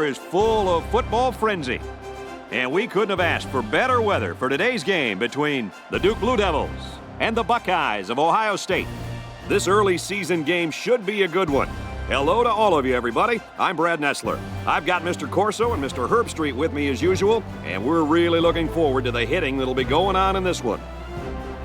air is full of football frenzy. And we couldn't have asked for better weather for today's game between the Duke Blue Devils and the Buckeyes of Ohio State. This early season game should be a good one. Hello to all of you, everybody. I'm Brad Nessler. I've got Mr. Corso and Mr. Herbstreet with me as usual, and we're really looking forward to the hitting that'll be going on in this one.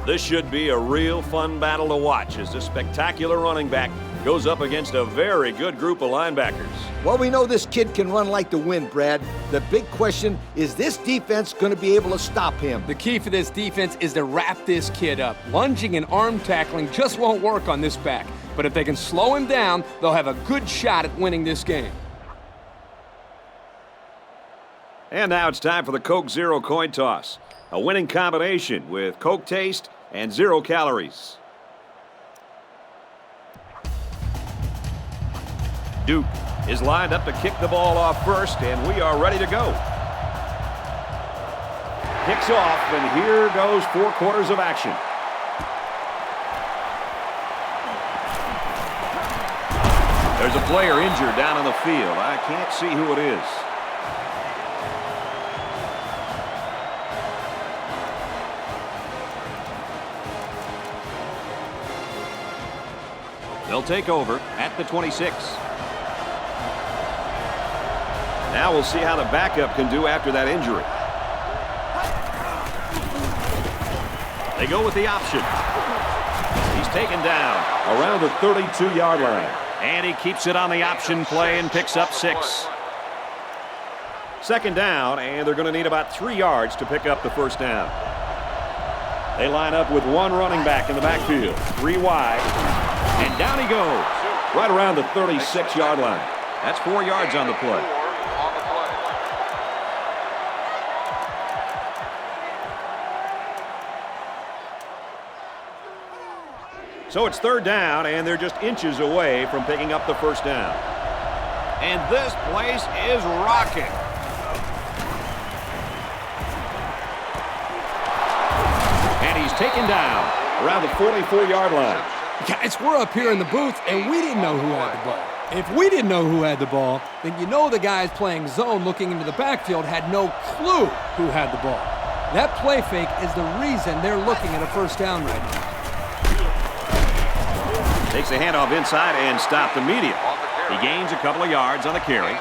This should be a real fun battle to watch as this spectacular running back goes up against a very good group of linebackers. Well, we know this kid can run like the wind, Brad. The big question is this defense going to be able to stop him? The key for this defense is to wrap this kid up. Lunging and arm tackling just won't work on this back. But if they can slow him down, they'll have a good shot at winning this game. And now it's time for the Coke Zero coin toss. A winning combination with Coke taste and 0 calories. Duke is lined up to kick the ball off first, and we are ready to go. Kicks off, and here goes 4 quarters of action. There's a player injured down on the field. I can't see who it is. They'll take over at the 26. Now we'll see how the backup can do after that injury. They go with the option. He's taken down around the 32-yard line. And he keeps it on the option play and picks up 6. Second down, and they're going to need about 3 yards to pick up the first down. They line up with 1 running back in the backfield, 3 wide, and down he goes, right around the 36-yard line. That's 4 yards on the play. So it's third down, and they're just inches away from picking up the first down. And this place is rocking. And he's taken down around the 44-yard line. Guys, we're up here in the booth, and we didn't know who had the ball. If we didn't know who had the ball, then you know the guys playing zone looking into the backfield had no clue who had the ball. That play fake is the reason they're looking at a first down right now. Takes the handoff inside and stopped immediately. He gains a couple of yards on the carry.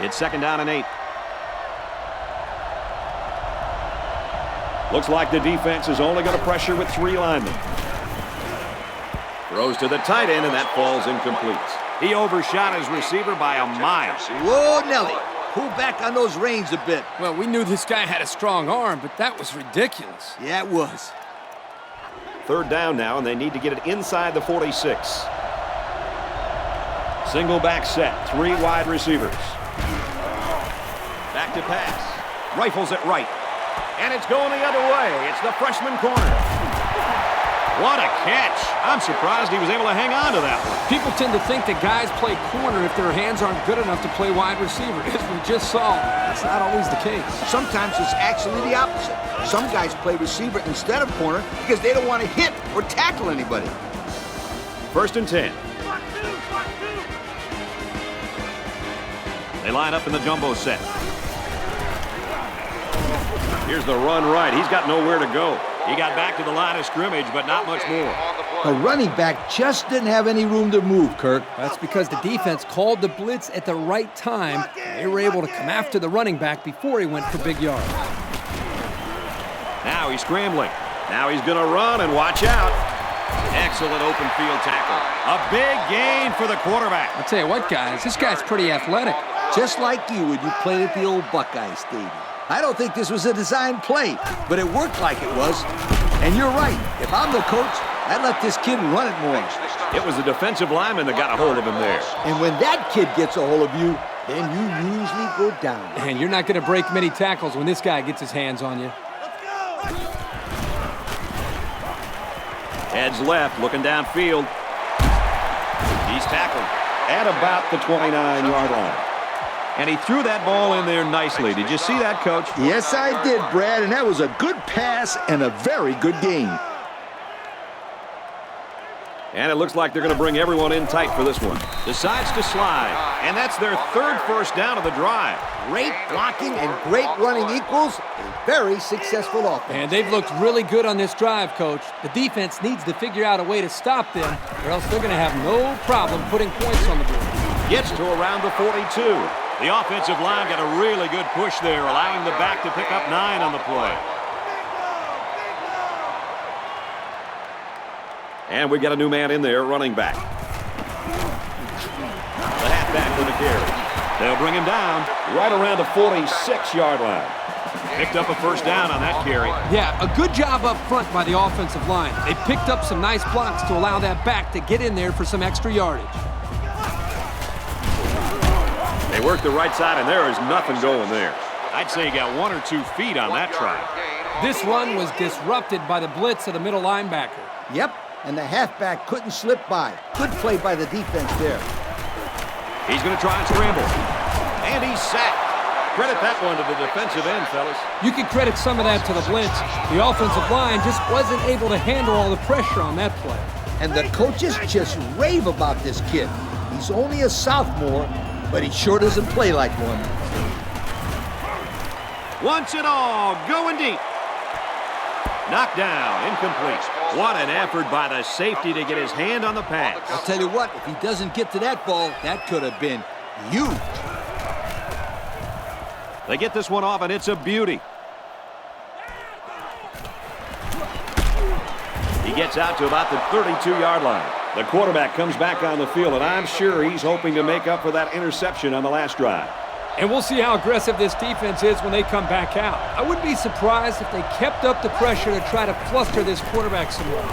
It's second down and 8. Looks like the defense is only going to pressure with 3 linemen. Throws to the tight end, and that falls incomplete. He overshot his receiver by a mile. Whoa, Nelly. Pull back on those reins a bit. Well, we knew this guy had a strong arm, but that was ridiculous. Yeah, it was. Third down now, and they need to get it inside the 46. Single back set, 3 wide receivers. Back to pass. Rifles it right. And it's going the other way. It's the freshman corner. What a catch. I'm surprised he was able to hang on to that one. People tend to think that guys play corner if their hands aren't good enough to play wide receiver. As we just saw, that's not always the case. Sometimes it's actually the opposite. Some guys play receiver instead of corner because they don't want to hit or tackle anybody. First and 10. They line up in the jumbo set. Here's the run right. He's got nowhere to go. He got back to the line of scrimmage, but not much more. The running back just didn't have any room to move, Kirk. That's because the defense called the blitz at the right time. They were able to come after the running back before he went for big yards. Now he's scrambling. Now he's going to run, and watch out. Excellent open field tackle. A big gain for the quarterback. I'll tell you what, guys, this guy's pretty athletic. Just like you when you played at the old Buckeye Stadium. I don't think this was a designed play, but it worked like it was. And you're right. If I'm the coach, I'd let this kid run it more. It was the defensive lineman that got a hold of him there. And when that kid gets a hold of you, then you usually go down. And you're not going to break many tackles when this guy gets his hands on you. Edge left, looking downfield. He's tackled at about the 29-yard line. And he threw that ball in there nicely. Did you see that, Coach? Yes, I did, Brad, and that was a good pass and a very good game. And it looks like they're going to bring everyone in tight for this one. Decides to slide. And that's their third first down of the drive. Great blocking and great running equals a very successful offense. And they've looked really good on this drive, Coach. The defense needs to figure out a way to stop them, or else they're going to have no problem putting points on the board. Gets to around the 42. The offensive line got a really good push there, allowing the back to pick up 9 on the play. And we got a new man in there, running back. The halfback with the carry. They'll bring him down right around the 46-yard line. Picked up a first down on that carry. Yeah, a good job up front by the offensive line. They picked up some nice blocks to allow that back to get in there for some extra yardage. They work the right side, and there is nothing going there. I'd say he got 1 or 2 feet on that try. This run was disrupted by the blitz of the middle linebacker. Yep, and the halfback couldn't slip by. Good play by the defense there. He's going to try and scramble. And he's sacked. Credit that one to the defensive end, fellas. You can credit some of that to the blitz. The offensive line just wasn't able to handle all the pressure on that play. And the coaches just rave about this kid. He's only a sophomore, but he sure doesn't play like one. Wants it all, going deep. Knocked down, incomplete. What an effort by the safety to get his hand on the pass. I'll tell you what, if he doesn't get to that ball, that could have been huge. They get this one off, and it's a beauty. He gets out to about the 32-yard line. The quarterback comes back on the field, and I'm sure he's hoping to make up for that interception on the last drive. And we'll see how aggressive this defense is when they come back out. I wouldn't be surprised if they kept up the pressure to try to fluster this quarterback some more.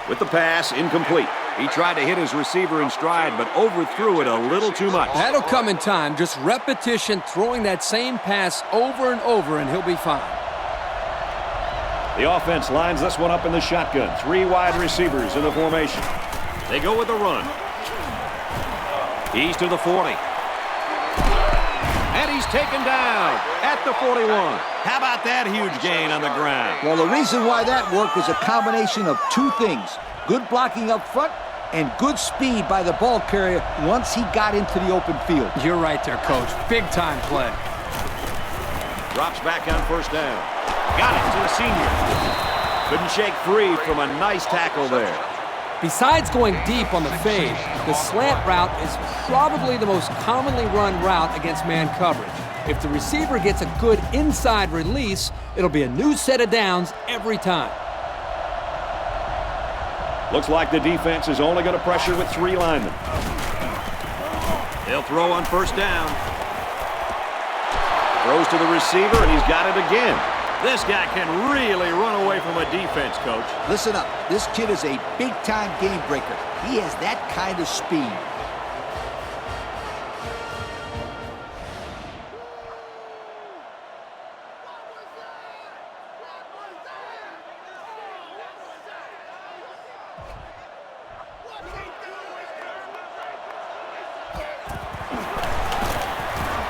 With the pass, incomplete. He tried to hit his receiver in stride, but overthrew it a little too much. That'll come in time. Just repetition, throwing that same pass over and over, and he'll be fine. The offense lines this one up in the shotgun. 3 wide receivers in the formation. They go with the run. He's to the 40. And he's taken down at the 41. How about that huge gain on the ground? Well, the reason why that worked was a combination of 2 things. Good blocking up front and good speed by the ball carrier once he got into the open field. You're right there, Coach. Big-time play. Drops back on first down. Got it to the senior. Couldn't shake free from a nice tackle there. Besides going deep on the fade, the slant route is probably the most commonly run route against man coverage. If the receiver gets a good inside release, it'll be a new set of downs every time. Looks like the defense is only going to pressure with 3 linemen. They'll throw on first down. Throws to the receiver, and he's got it again. This guy can really run away from a defense, Coach. Listen up. This kid is a big-time game breaker. He has that kind of speed.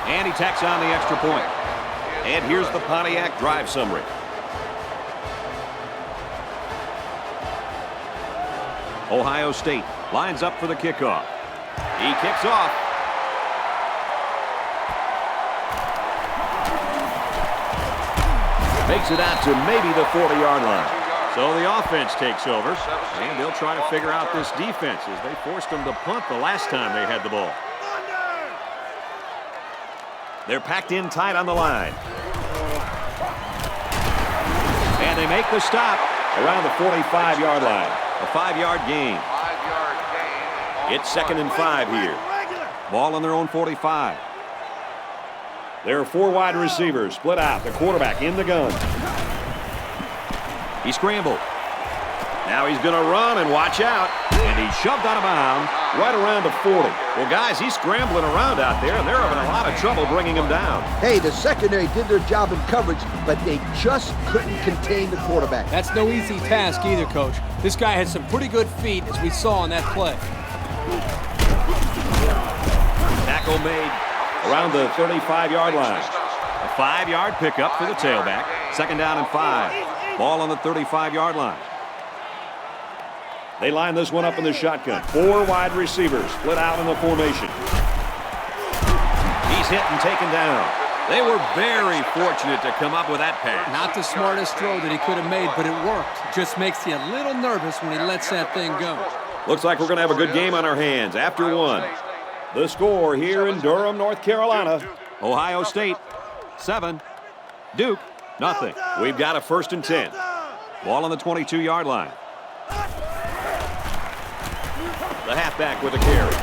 And he tacks on the extra point. And here's the Pontiac drive summary. Ohio State lines up for the kickoff. He kicks off. Makes it out to maybe the 40-yard line. So the offense takes over, and they'll try to figure out this defense as they forced them to punt the last time they had the ball. They're packed in tight on the line. And they make the stop around the 45-yard line. A 5-yard gain. It's 2nd and 5 here. Ball on their own 45. There are 4 wide receivers split out. The quarterback in the gun. He scrambled. Now he's going to run and watch out. And he's shoved out of bounds right around the 40. Well, guys, he's scrambling around out there, and they're having a lot of trouble bringing him down. Hey, the secondary did their job in coverage, but they just couldn't contain the quarterback. That's no easy task either, Coach. This guy has some pretty good feet, as we saw on that play. Tackle made around the 35-yard line. A 5-yard pickup for the tailback. 2nd down and 5. Ball on the 35-yard line. They line this one up in the shotgun. 4 wide receivers split out in the formation. He's hit and taken down. They were very fortunate to come up with that pass. Not the smartest throw that he could have made, but it worked. Just makes you a little nervous when he lets that thing go. Looks like we're going to have a good game on our hands after one. The score here in Durham, North Carolina. Ohio State, 7. Duke, nothing. We've got a 1st and 10. Ball on the 22-yard line. The halfback with a carry.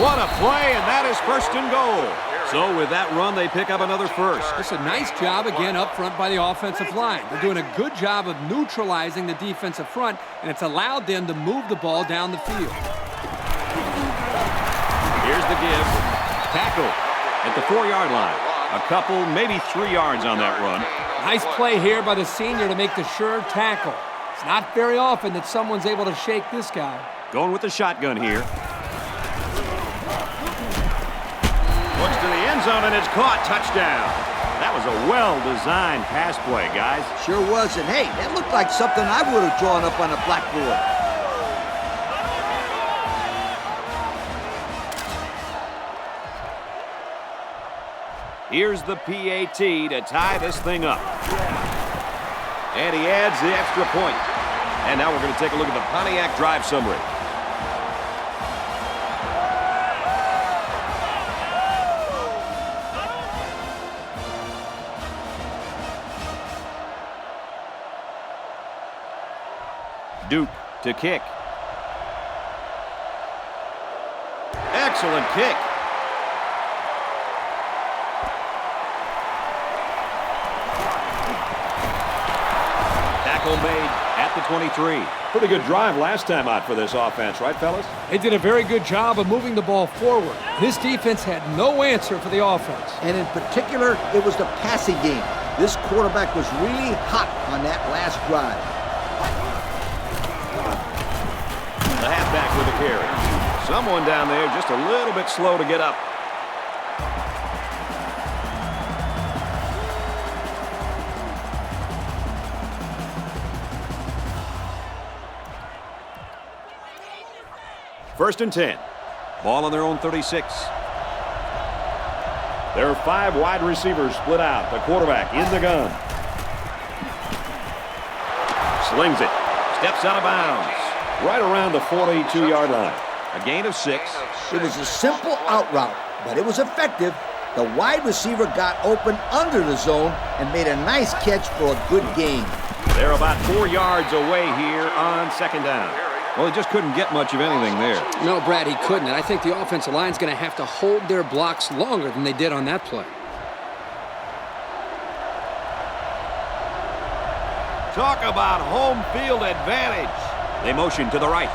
What a play, and that is 1st and goal. So with that run, they pick up another first. It's a nice job again up front by the offensive line. They're doing a good job of neutralizing the defensive front, and it's allowed them to move the ball down the field. Here's the give. Tackle at the 4-yard line. A couple, maybe 3 yards on that run. Nice play here by the senior to make the sure tackle. It's not very often that someone's able to shake this guy. Going with the shotgun here. Looks to the end zone, and it's caught. Touchdown. That was a well-designed pass play, guys. Sure was, and hey, that looked like something I would have drawn up on a blackboard. Here's the PAT to tie this thing up. And he adds the extra point. And now we're going to take a look at the Pontiac drive summary. Duke to kick. Excellent kick. Tackle made at the 23. Pretty good drive last time out for this offense, right, fellas? They did a very good job of moving the ball forward. This defense had no answer for the offense. And in particular, it was the passing game. This quarterback was really hot on that last drive. The halfback with a carry. Someone down there just a little bit slow to get up. First and 10. Ball on their own 36. There are 5 wide receivers split out. The quarterback in the gun. Slings it. Steps out of bounds. Right around the 42-yard line. A gain of 6. It was a simple out route, but it was effective. The wide receiver got open under the zone and made a nice catch for a good gain. They're about 4 yards away here on 2nd down. Well, he just couldn't get much of anything there. No, Brad, he couldn't. And I think the offensive line's going to have to hold their blocks longer than they did on that play. Talk about home field advantage. They motion to the right.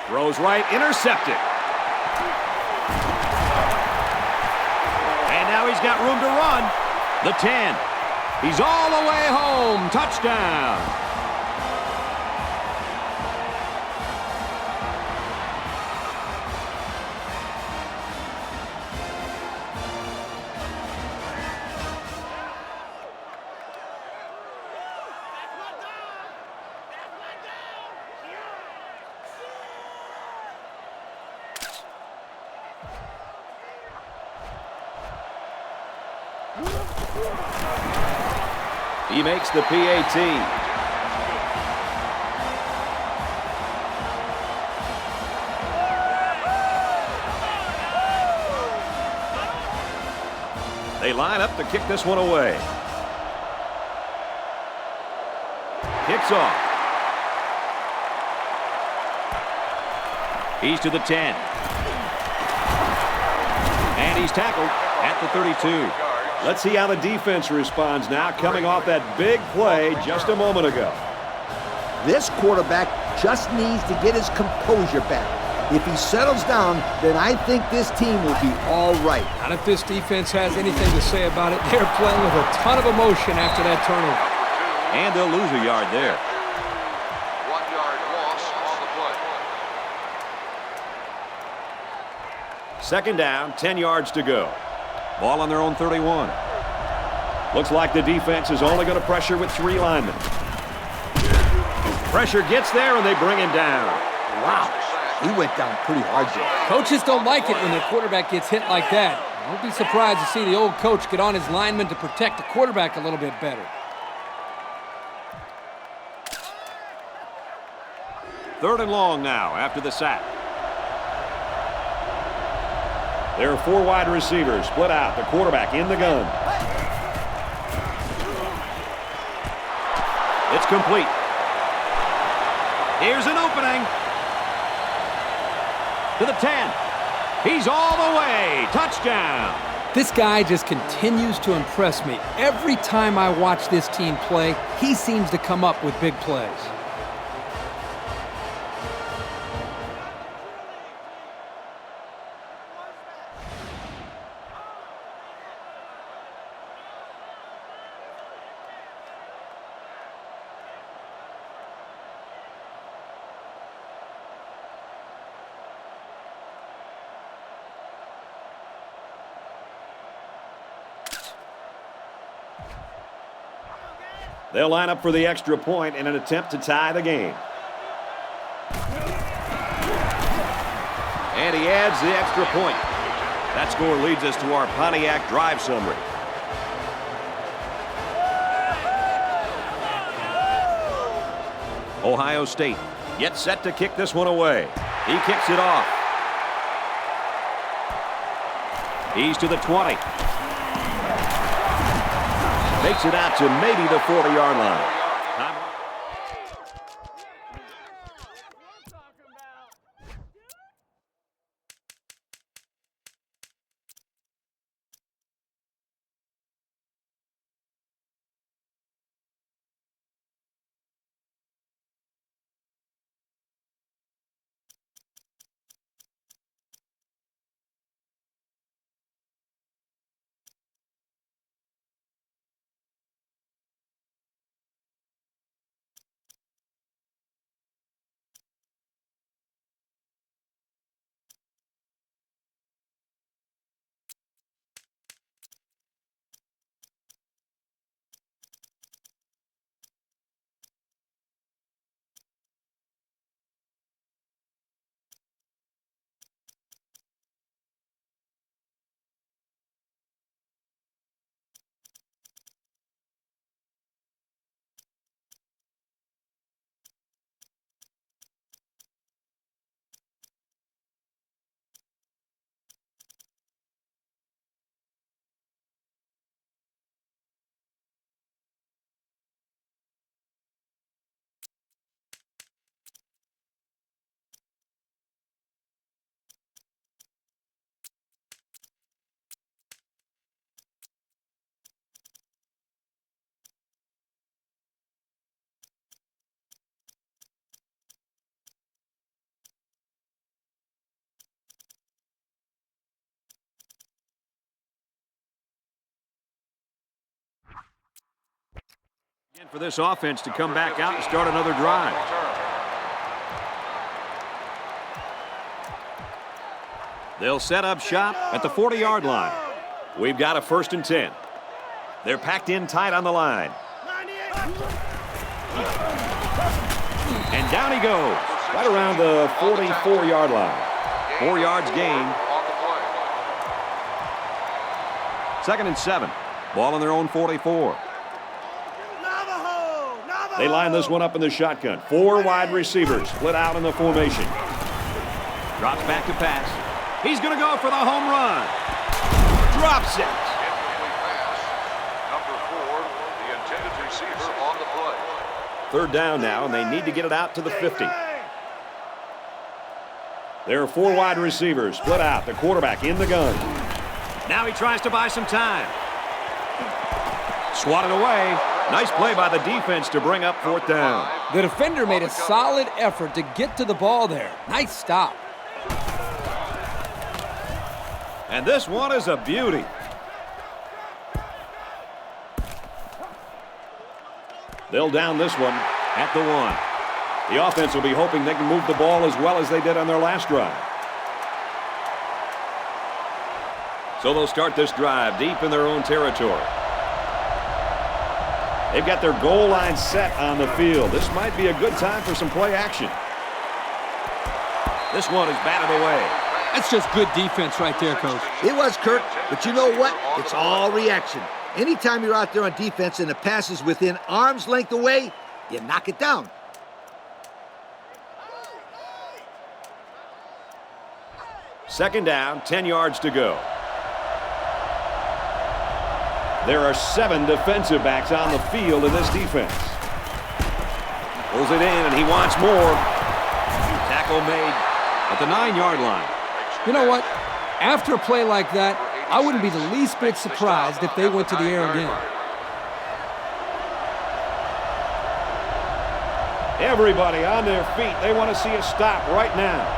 Throws right, intercepted. And now he's got room to run. The 10. He's all the way home. Touchdown. He makes the PAT. They line up to kick this one away. Kicks off. He's to the 10. And he's tackled at the 32. Let's see how the defense responds now, coming off that big play just a moment ago. This quarterback just needs to get his composure back. If he settles down, then I think this team will be all right. Not if this defense has anything to say about it. They're playing with a ton of emotion after that turnover. And they'll lose a yard there. 1-yard loss on the play. 2nd down, 10 yards to go. Ball on their own 31. Looks like the defense is only going to pressure with 3 linemen. Pressure gets there, and they bring him down. Wow, he went down pretty hard there. Coaches don't like it when their quarterback gets hit like that. Don't be surprised to see the old coach get on his linemen to protect the quarterback a little bit better. Third and long now after the sack. There are 4 wide receivers split out. The quarterback in the gun. It's complete. Here's an opening. To the 10. He's all the way. Touchdown. This guy just continues to impress me. Every time I watch this team play, he seems to come up with big plays. They'll line up for the extra point in an attempt to tie the game. And he adds the extra point. That score leads us to our Pontiac drive summary. Ohio State gets set to kick this one away. He kicks it off. He's to the 20. Takes it out to maybe the 40-yard line. For this offense to come back out and start another drive. They'll set up shop at the 40-yard line. We've got a 1st and 10. They're packed in tight on the line. And down he goes, right around the 44-yard line. 4 yards gain. 2nd and 7. Ball on their own 44. They line this one up in the shotgun. 4 wide receivers split out in the formation. Drops back to pass. He's going to go for the home run. Drops it. Number 4, the intended receiver on the play. 3rd down now, and they need to get it out to the 50. There are 4 wide receivers split out. The quarterback in the gun. Now he tries to buy some time. Swatted away. Nice play by the defense to bring up 4th down. The defender made a solid effort to get to the ball there. Nice stop. And this one is a beauty. They'll down this one at the 1. The offense will be hoping they can move the ball as well as they did on their last drive. So they'll start this drive deep in their own territory. They've got their goal line set on the field. This might be a good time for some play action. This one is batted away. That's just good defense right there, Coach. It was, Kurt, but you know what? It's all reaction. Anytime you're out there on defense and the pass is within arm's length away, you knock it down. Second down, 10 yards to go. There are 7 defensive backs on the field in this defense. Pulls it in, and he wants more. Tackle made at the 9-yard line. You know what? After a play like that, I wouldn't be the least bit surprised if they went to the air again. Everybody on their feet. They want to see a stop right now.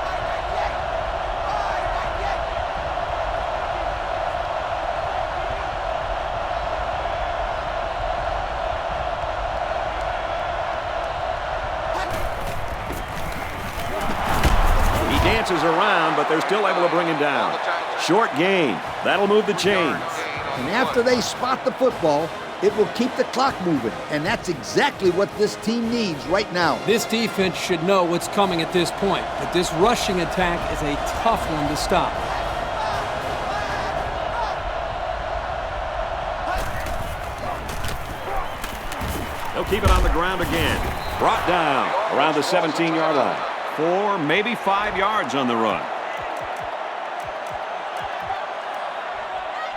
Dances around, but they're still able to bring him down. Short gain. That'll move the chains. And after they spot the football, it will keep the clock moving. And that's exactly what this team needs right now. This defense should know what's coming at this point, but this rushing attack is a tough one to stop. They'll keep it on the ground again. Brought down around the 17-yard line. 4, maybe 5 yards on the run.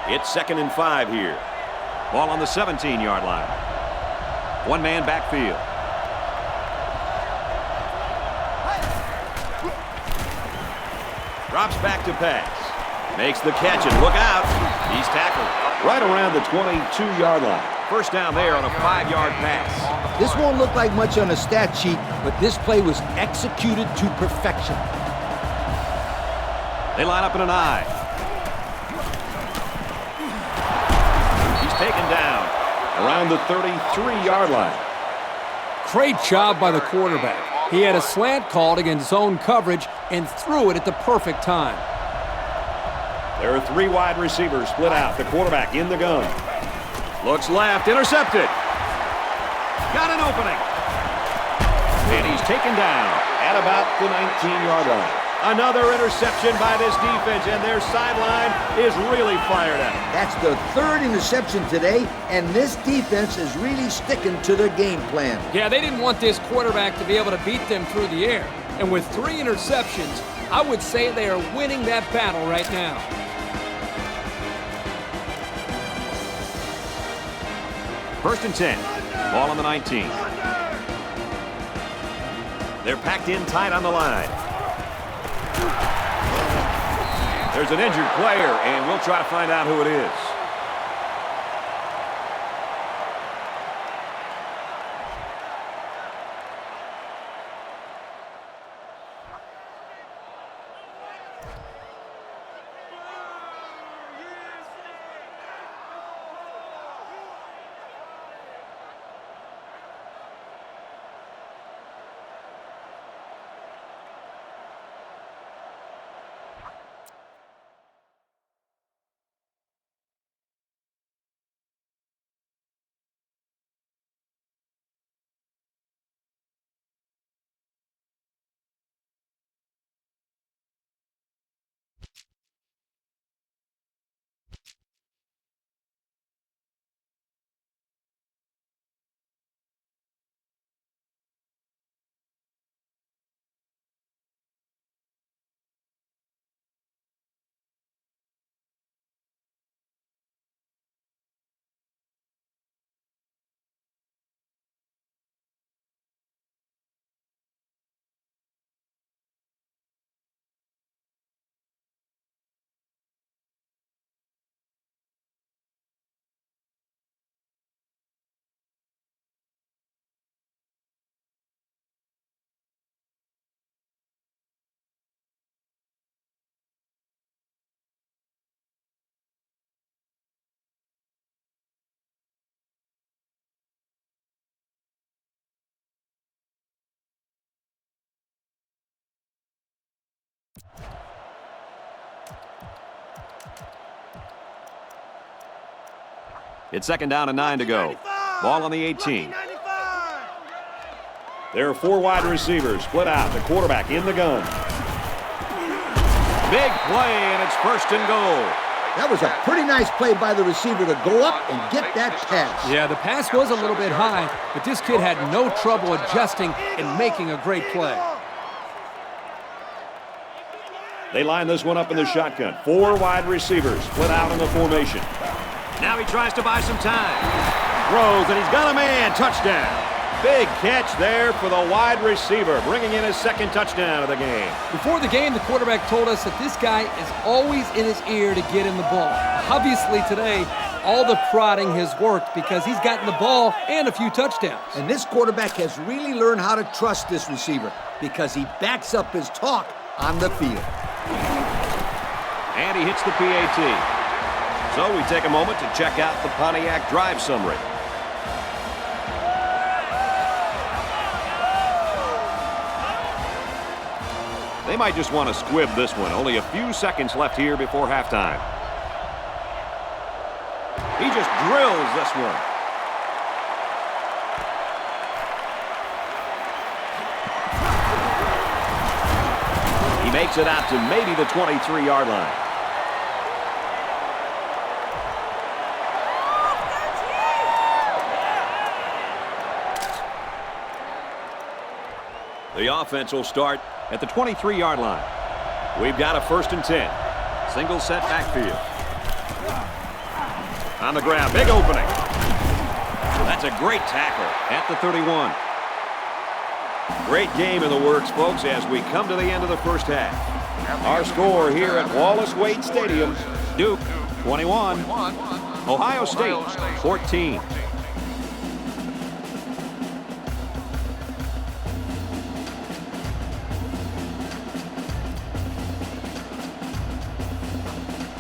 It's 2nd and 5 here. Ball on the 17-yard line. One-man backfield. Drops back to pass. Makes the catch, and look out. He's tackled right around the 22-yard line. First down there on a 5-yard pass. This won't look like much on a stat sheet, but this play was executed to perfection. They line up in an I. He's taken down around the 33-yard line. Great job by the quarterback. He had a slant called against zone coverage and threw it at the perfect time. There are 3 wide receivers split out. The quarterback in the gun. Looks left, intercepted. Got an opening. And he's taken down at about the 19-yard line. Another interception by this defense, and their sideline is really fired up. That's the 3rd interception today, and this defense is really sticking to their game plan. Yeah, they didn't want this quarterback to be able to beat them through the air. And with 3 interceptions, I would say they are winning that battle right now. First and 10. Ball on the 19. They're packed in tight on the line. There's an injured player, and we'll try to find out who it is. It's 2nd down and 9 to go. Ball on the 18. There are 4 wide receivers split out. The quarterback in the gun. Big play, and it's 1st and goal. That was a pretty nice play by the receiver to go up and get that pass. Yeah, the pass was a little bit high, but this kid had no trouble adjusting and making a great play. They line this one up in the shotgun. 4 wide receivers split out in the formation. Now he tries to buy some time. Throws, and he's got a man. Touchdown. Big catch there for the wide receiver, bringing in his 2nd touchdown of the game. Before the game, the quarterback told us that this guy is always in his ear to get him the ball. Obviously today, all the prodding has worked because he's gotten the ball and a few touchdowns. And this quarterback has really learned how to trust this receiver because he backs up his talk on the field. And he hits the PAT. So we take a moment to check out the Pontiac drive summary. They might just want to squib this one. Only a few seconds left here before halftime. He just drills this one. He makes it out to maybe the 23-yard line. The offense will start at the 23-yard line. We've got a 1st and 10. Single set backfield. On the ground, big opening. That's a great tackle at the 31. Great game in the works, folks, as we come to the end of the first half. Our score here at Wallace Wade Stadium, Duke 21, Ohio State 14.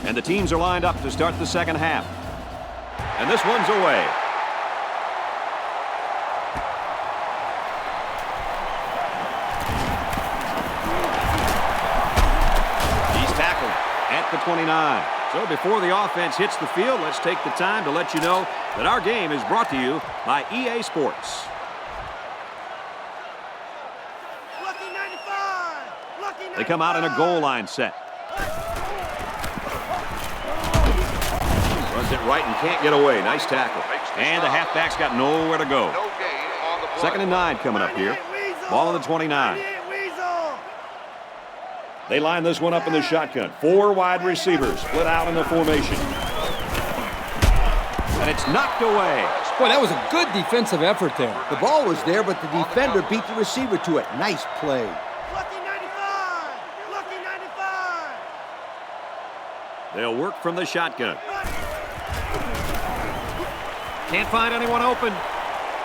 And the teams are lined up to start the second half. And this one's away. He's tackled at the 29. So before the offense hits the field, let's take the time to let you know that our game is brought to you by EA Sports. They come out in a goal line set. Runs it right and can't get away. Nice tackle. And the halfback's got nowhere to go. 2nd and 9 coming up here. Ball on the 29. They line this one up in the shotgun. 4 wide receivers split out in the formation. And it's knocked away. Boy, that was a good defensive effort there. The ball was there, but the defender beat the receiver to it. Nice play. They'll work from the shotgun. Can't find anyone open.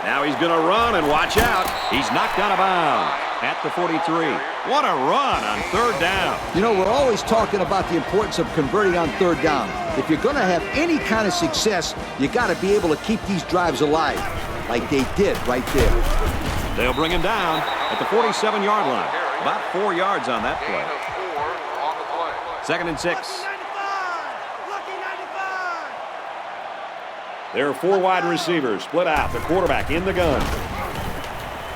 Now he's going to run, and watch out. He's knocked out of bounds at the 43. What a run on 3rd down. You know, we're always talking about the importance of converting on 3rd down. If you're going to have any kind of success, you got to be able to keep these drives alive, like they did right there. They'll bring him down at the 47-yard line. About 4 yards on that play. 2nd and 6. There are 4 wide receivers split out. The quarterback in the gun.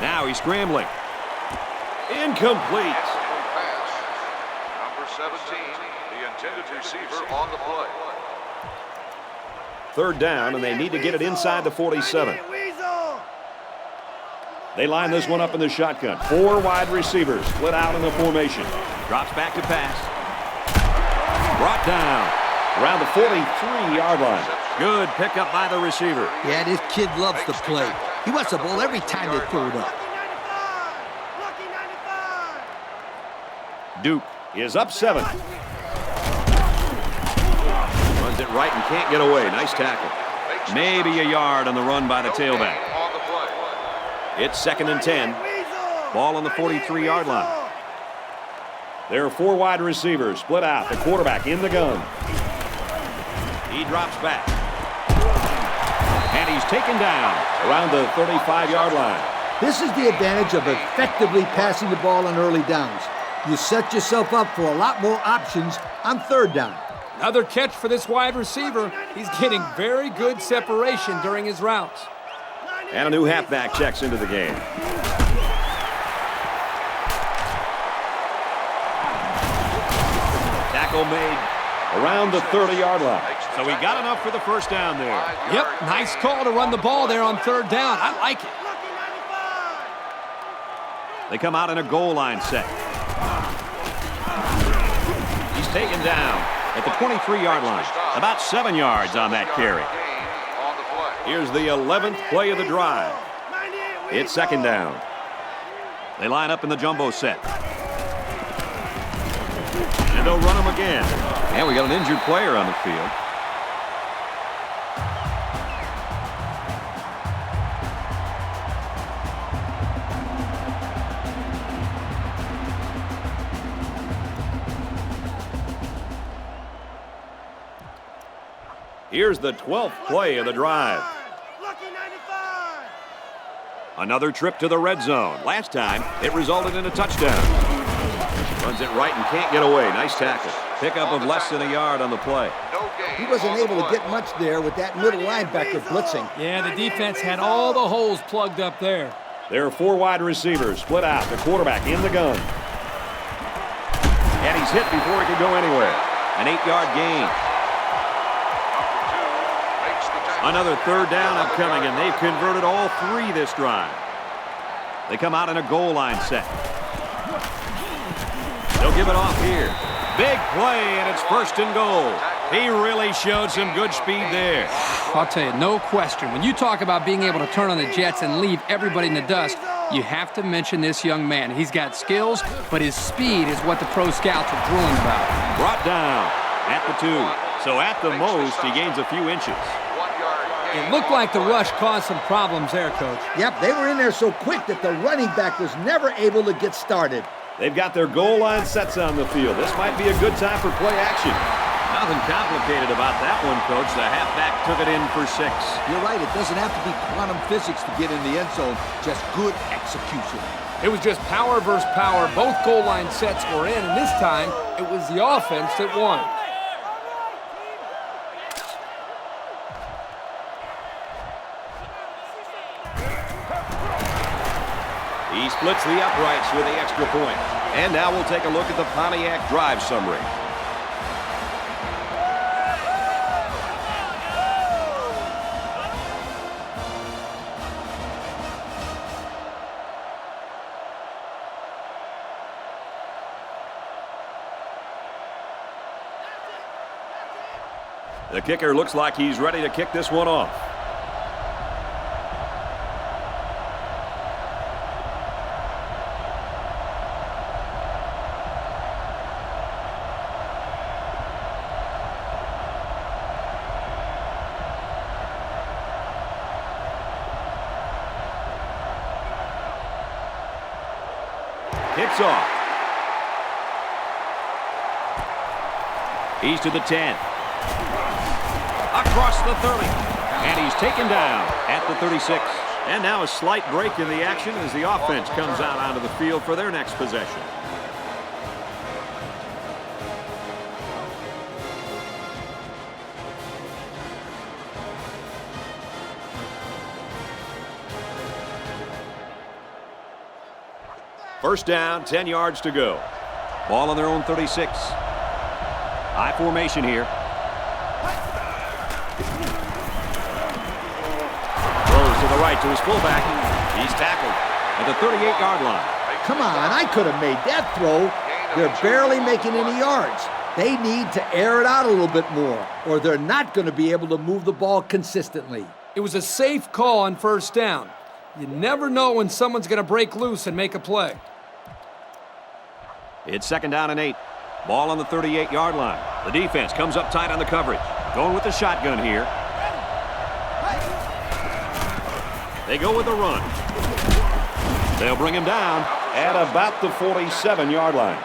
Now he's scrambling. Incomplete. Number 17, the intended receiver on the play. 3rd down, and they need to get it inside the 47. They line this one up in the shotgun. 4 wide receivers split out in the formation. Drops back to pass. Brought down around the 43-yard line. Good pickup by the receiver. Yeah, this kid loves to play. He wants the ball every time they throw it up. Duke is up 7. Runs it right and can't get away. Nice tackle. Maybe a yard on the run by the tailback. It's 2nd and 10. Ball on the 43-yard line. There are 4 wide receivers split out. The quarterback in the gun. He drops back. And he's taken down around the 35-yard line. This is the advantage of effectively passing the ball on early downs. You set yourself up for a lot more options on 3rd down. Another catch for this wide receiver. He's getting very good separation during his routes. And a new halfback checks into the game. Tackle made around the 30-yard line. So he got enough for the first down there. Yep, nice call to run the ball there on third down. I like it. They come out in a goal line set. He's taken down at the 23-yard line. About 7 yards on that carry. Here's the 11th play of the drive. It's second down. They line up in the jumbo set. And they'll run him again. And we got an injured player on the field. Here's the 12th play of the drive. Another trip to the red zone. Last time, it resulted in a touchdown. Runs it right and can't get away. Nice tackle. Pickup of less than a yard on the play. He wasn't able to get much there with that middle linebacker blitzing. Yeah, the defense had all the holes plugged up there. There are 4 wide receivers split out. The quarterback in the gun. And he's hit before he could go anywhere. An 8-yard gain. Another third down upcoming, and they've converted all 3 this drive. They come out in a goal line set. They'll give it off here. Big play, and it's first and goal. He really showed some good speed there. I'll tell you, no question. When you talk about being able to turn on the jets and leave everybody in the dust, you have to mention this young man. He's got skills, but his speed is what the pro scouts are drooling about. Brought down at the 2. So at the most, he gains a few inches. It looked like the rush caused some problems there, Coach. Yep, they were in there so quick that the running back was never able to get started. They've got their goal line sets on the field. This might be a good time for play action. Nothing complicated about that one, Coach. The halfback took it in for 6. You're right, it doesn't have to be quantum physics to get in the end zone, just good execution. It was just power versus power. Both goal line sets were in, and this time it was the offense that won. He splits the uprights with the extra point. And now we'll take a look at the Pontiac drive summary. The kicker looks like he's ready to kick this one off. Kicks off. He's to the 10. Across the 30. And he's taken down at the 36. And now a slight break in the action as the offense comes out onto the field for their next possession. First down, 10 yards to go. Ball on their own 36. High formation here. Throws to the right to his fullback. He's tackled at the 38-yard line. Come on, I could have made that throw. They're barely making any yards. They need to air it out a little bit more, or they're not going to be able to move the ball consistently. It was a safe call on first down. You never know when someone's going to break loose and make a play. It's second down and 8. Ball on the 38-yard line. The defense comes up tight on the coverage. Going with the shotgun here. They go with the run. They'll bring him down at about the 47-yard line.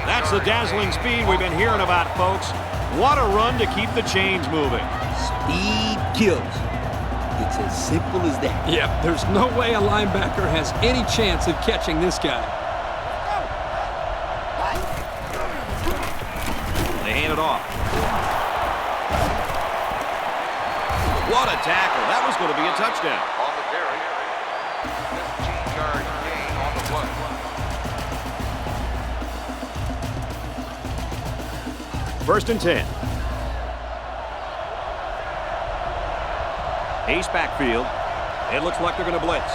That's the dazzling speed we've been hearing about, folks. What a run to keep the chains moving. Speed kills. It's as simple as that. Yep, there's no way a linebacker has any chance of catching this guy. They hand it off. What a tackle. That was going to be a touchdown. On the carry, First and 10. Ace backfield. It looks like they're going to blitz.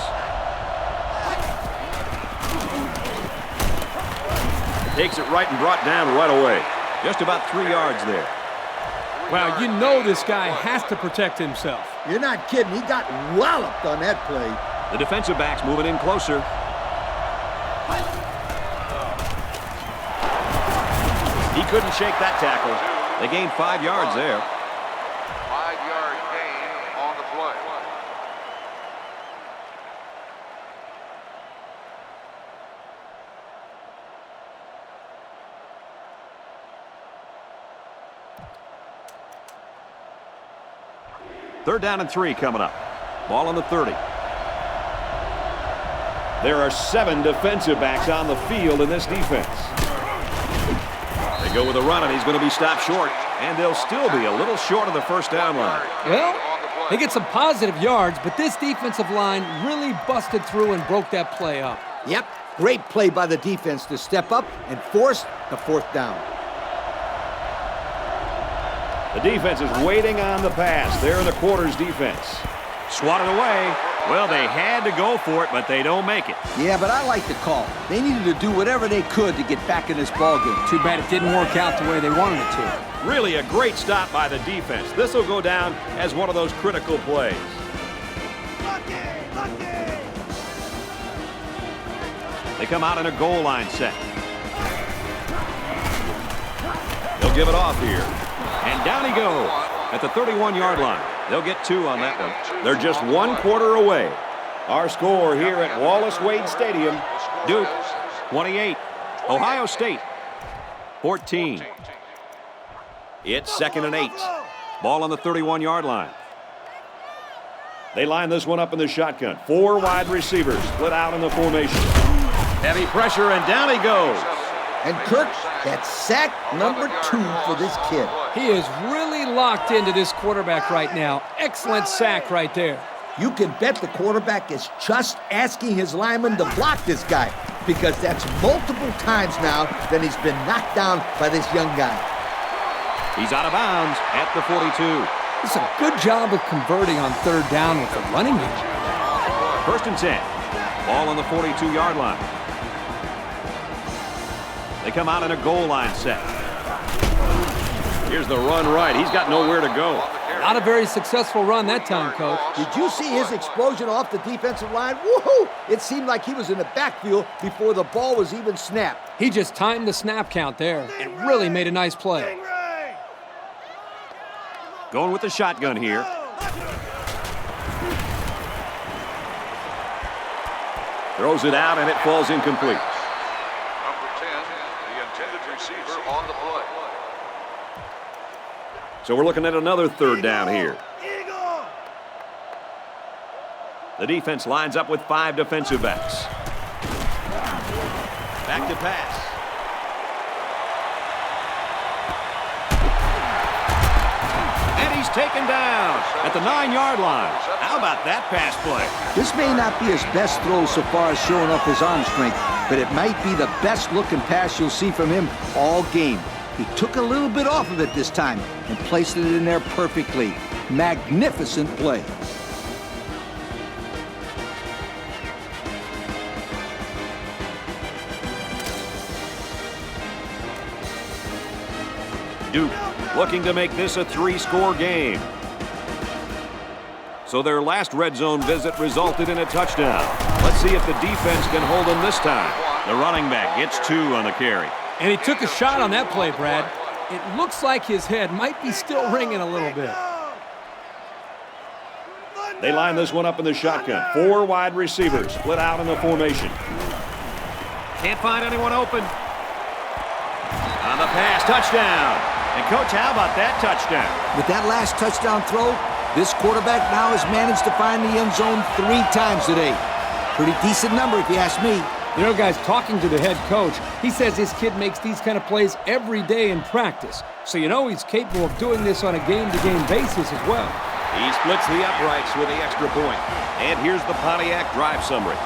Takes it right and brought down right away. Just about 3 yards there. Well, you know this guy has to protect himself. You're not kidding. He got walloped on that play. The defensive back's moving in closer. He couldn't shake that tackle. They gained 5 yards there. 5-yard gain on the play. Third down and 3 coming up. Ball on the 30. There are 7 defensive backs on the field in this defense. They go with a run, and he's going to be stopped short. And they'll still be a little short of the first down line. Well, they get some positive yards, but this defensive line really busted through and broke that play up. Yep, great play by the defense to step up and force the 4th down. The defense is waiting on the pass. They're in the quarters defense. Swatted away. Well, they had to go for it, but they don't make it. Yeah, but I like the call. They needed to do whatever they could to get back in this ballgame. Too bad it didn't work out the way they wanted it to. Really a great stop by the defense. This will go down as one of those critical plays. They come out in a goal line set. They'll give it off here. And down he goes at the 31-yard line. They'll get 2 on that one. They're just 1 quarter away. Our score here at Wallace Wade Stadium, Duke 28, Ohio State 14. It's 2nd and 8. Ball on the 31-yard line. They line this one up in the shotgun. 4 wide receivers split out in the formation. Heavy pressure, and down he goes. And Kirk, that's sack number 2 for this kid. He is really locked into this quarterback right now. Excellent sack right there. You can bet the quarterback is just asking his lineman to block this guy, because that's multiple times now that he's been knocked down by this young guy. He's out of bounds at the 42. It's a good job of converting on 3rd down with the running game. First and 10. Ball on the 42-yard line. They come out in a goal line set. Here's the run right. He's got nowhere to go. Not a very successful run that time, Coach. Did you see his explosion off the defensive line? Woohoo! It seemed like he was in the backfield before the ball was even snapped. He just timed the snap count there and really made a nice play. Going with the shotgun here. Throws it out, and it falls incomplete. Number 10, the intended receiver on the play. So we're looking at another 3rd down here. The defense lines up with 5 defensive backs. Back to pass. And he's taken down at the 9-yard line. How about that pass play? This may not be his best throw so far as showing off his arm strength, but it might be the best-looking pass you'll see from him all game. He took a little bit off of it this time and placed it in there perfectly. Magnificent play. Duke looking to make this a 3-score game. So their last red zone visit resulted in a touchdown. Let's see if the defense can hold them this time. The running back gets 2 on the carry. And he took a shot on that play, Brad. It looks like his head might be still ringing a little bit. They line this one up in the shotgun. 4 wide receivers split out in the formation. Can't find anyone open. On the pass, touchdown. And, Coach, how about that touchdown? With that last touchdown throw, this quarterback now has managed to find the end zone 3 times today. Pretty decent number if you ask me. You know, guys, talking to the head coach, he says his kid makes these kind of plays every day in practice. So you know he's capable of doing this on a game-to-game basis as well. He splits the uprights with the extra point. And here's the Pontiac drive summary.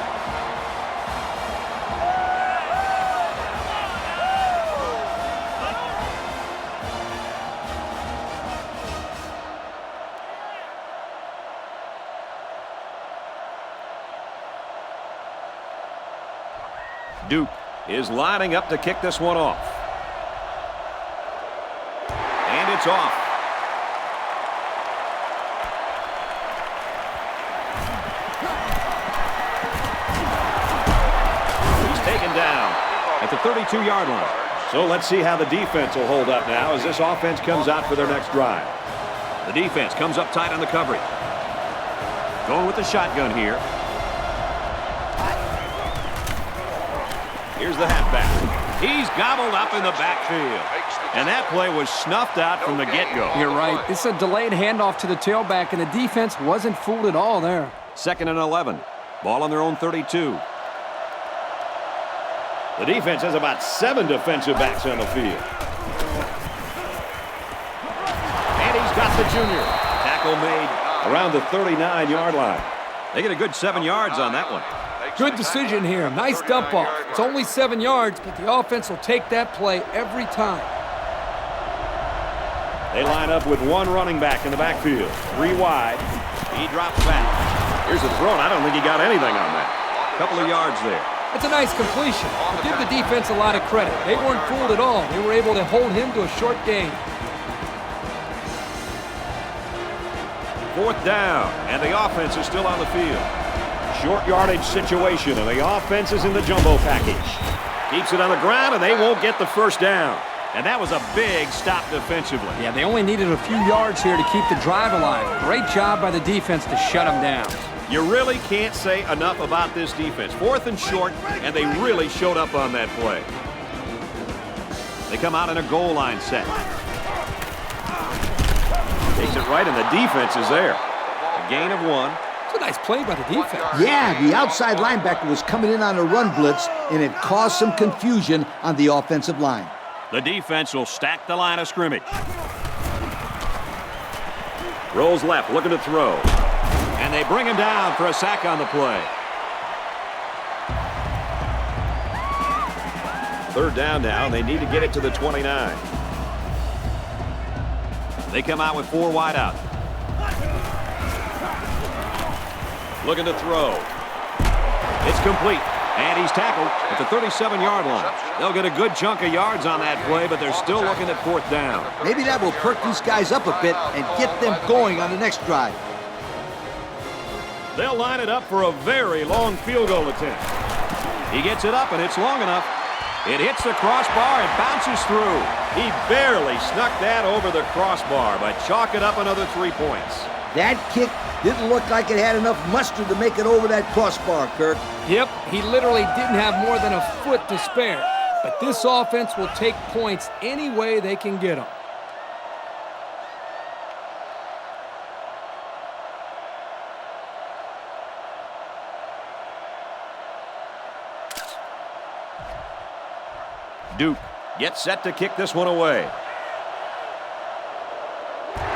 Duke is lining up to kick this one off. And it's off. He's taken down at the 32-yard line. So let's see how the defense will hold up now as this offense comes out for their next drive. The defense comes up tight on the coverage. Going with the shotgun here. Here's the halfback. He's gobbled up in the backfield. And that play was snuffed out from the get-go. You're right. It's a delayed handoff to the tailback, and the defense wasn't fooled at all there. 2nd and 11. Ball on their own 32. The defense has about 7 defensive backs on the field. And he's got the junior. Tackle made around the 39-yard line. They get a good 7 yards on that one. Good decision here. Nice dump off. It's only 7 yards, but the offense will take that play every time. They line up with 1 running back in the backfield. 3 wide. He drops back. Here's the throw, and I don't think he got anything on that. Couple of yards there. It's a nice completion. I give the defense a lot of credit. They weren't fooled at all. They were able to hold him to a short gain. 4th down, and the offense is still on the field. Short yardage situation, and the offense is in the jumbo package. Keeps it on the ground, and they won't get the first down. And that was a big stop defensively. Yeah, they only needed a few yards here to keep the drive alive. Great job by the defense to shut them down. You really can't say enough about this defense. 4th and short, and they really showed up on that play. They come out in a goal line set. Takes it right, and the defense is there. A gain of 1. It's a nice play by the defense. Yeah, the outside linebacker was coming in on a run blitz, and it caused some confusion on the offensive line. The defense will stack the line of scrimmage. Rolls left, looking to throw. And they bring him down for a sack on the play. 3rd down now, and they need to get it to the 29. They come out with 4 wide out. Looking to throw. It's complete. And he's tackled at the 37-yard line. They'll get a good chunk of yards on that play, but they're still looking at 4th down. Maybe that will perk these guys up a bit and get them going on the next drive. They'll line it up for a very long field goal attempt. He gets it up, and it's long enough. It hits the crossbar and bounces through. He barely snuck that over the crossbar, but chalk it up another 3 points. That kick didn't look like it had enough mustard to make it over that crossbar, Kirk. Yep, he literally didn't have more than a foot to spare. But this offense will take points any way they can get them. Duke gets set to kick this one away.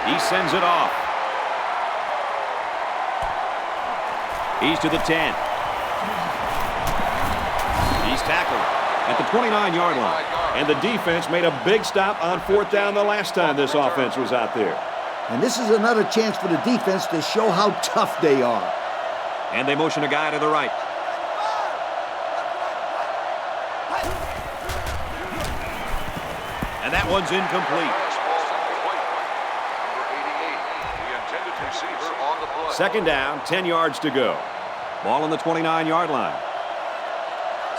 He sends it off. He's to the 10. He's tackled at the 29-yard line. And the defense made a big stop on 4th down the last time this offense was out there. And this is another chance for the defense to show how tough they are. And they motion a guy to the right. And that one's incomplete. 2nd down, 10 yards to go. Ball on the 29-yard line.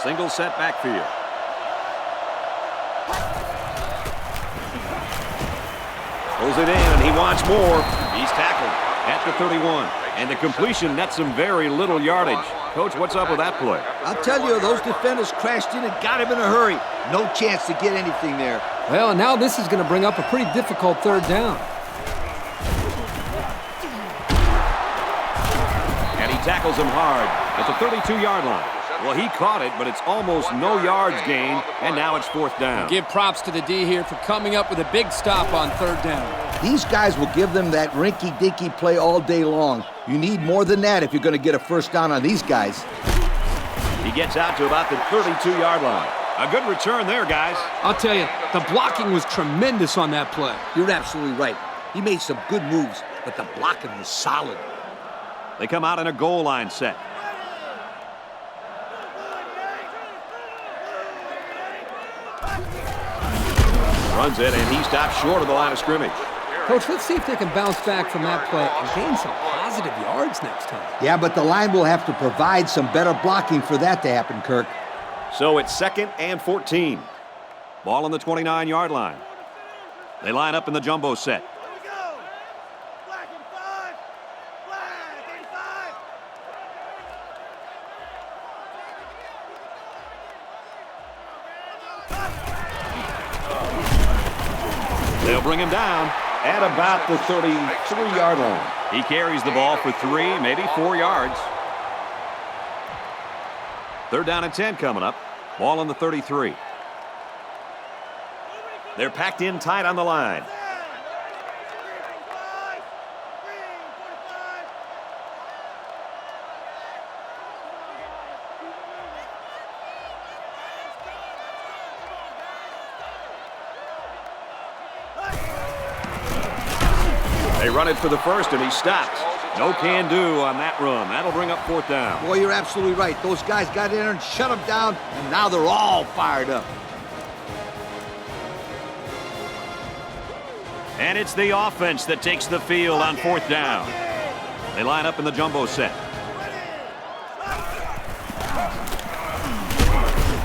Single set backfield. Pulls it in, and he wants more. He's tackled at the 31. And the completion nets some very little yardage. Coach, what's up with that play? I'll tell you, those defenders crashed in and got him in a hurry. No chance to get anything there. Well, and now this is going to bring up a pretty difficult 3rd down. And he tackles him hard at the 32-yard line. Well, he caught it, but it's almost no yards gained, and now it's 4th down. Give props to the D here for coming up with a big stop on 3rd down. These guys will give them that rinky-dinky play all day long. You need more than that if you're going to get a first down on these guys. He gets out to about the 32-yard line. A good return there, guys. I'll tell you, the blocking was tremendous on that play. You're absolutely right. He made some good moves, but the blocking was solid. They come out in a goal line set. Runs it, and he stops short of the line of scrimmage. Coach, let's see if they can bounce back from that play and gain some positive yards next time. Yeah, but the line will have to provide some better blocking for that to happen, Kirk. So it's 2nd and 14. Ball on the 29-yard line. They line up in the jumbo set. They'll bring him down at about the 33-yard line. He carries the ball for 3, maybe 4 yards. 3rd down and 10 coming up. Ball on the 33. They're packed in tight on the line. They run it for the first, and he stops. No can do on that run. That'll bring up 4th down. Boy, you're absolutely right. Those guys got in there and shut them down, and now they're all fired up. And it's the offense that takes the field on 4th down. They line up in the jumbo set.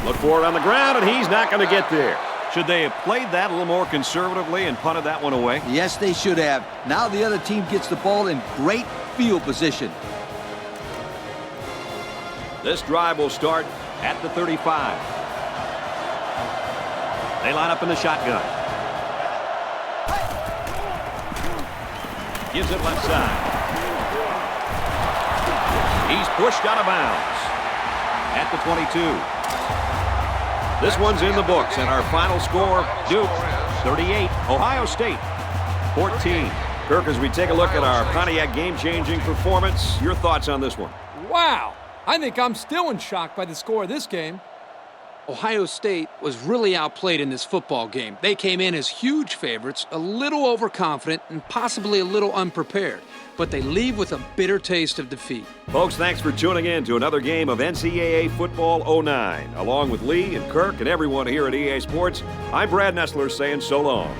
Look for it on the ground, and he's not going to get there. Should they have played that a little more conservatively and punted that one away? Yes, they should have. Now the other team gets the ball in great field position. This drive will start at the 35. They line up in the shotgun. Gives it left side. He's pushed out of bounds at the 22. This one's in the books, and our final score, Duke 38, Ohio State 14. Kirk, as we take a look at our Pontiac game-changing performance, your thoughts on this one? Wow! I think I'm still in shock by the score of this game. Ohio State was really outplayed in this football game. They came in as huge favorites, a little overconfident, and possibly a little unprepared. But they leave with a bitter taste of defeat. Folks, thanks for tuning in to another game of NCAA Football 09. Along with Lee and Kirk and everyone here at EA Sports, I'm Brad Nessler saying so long.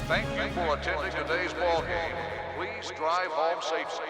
Thank you for attending today's ball game. Please drive home safely.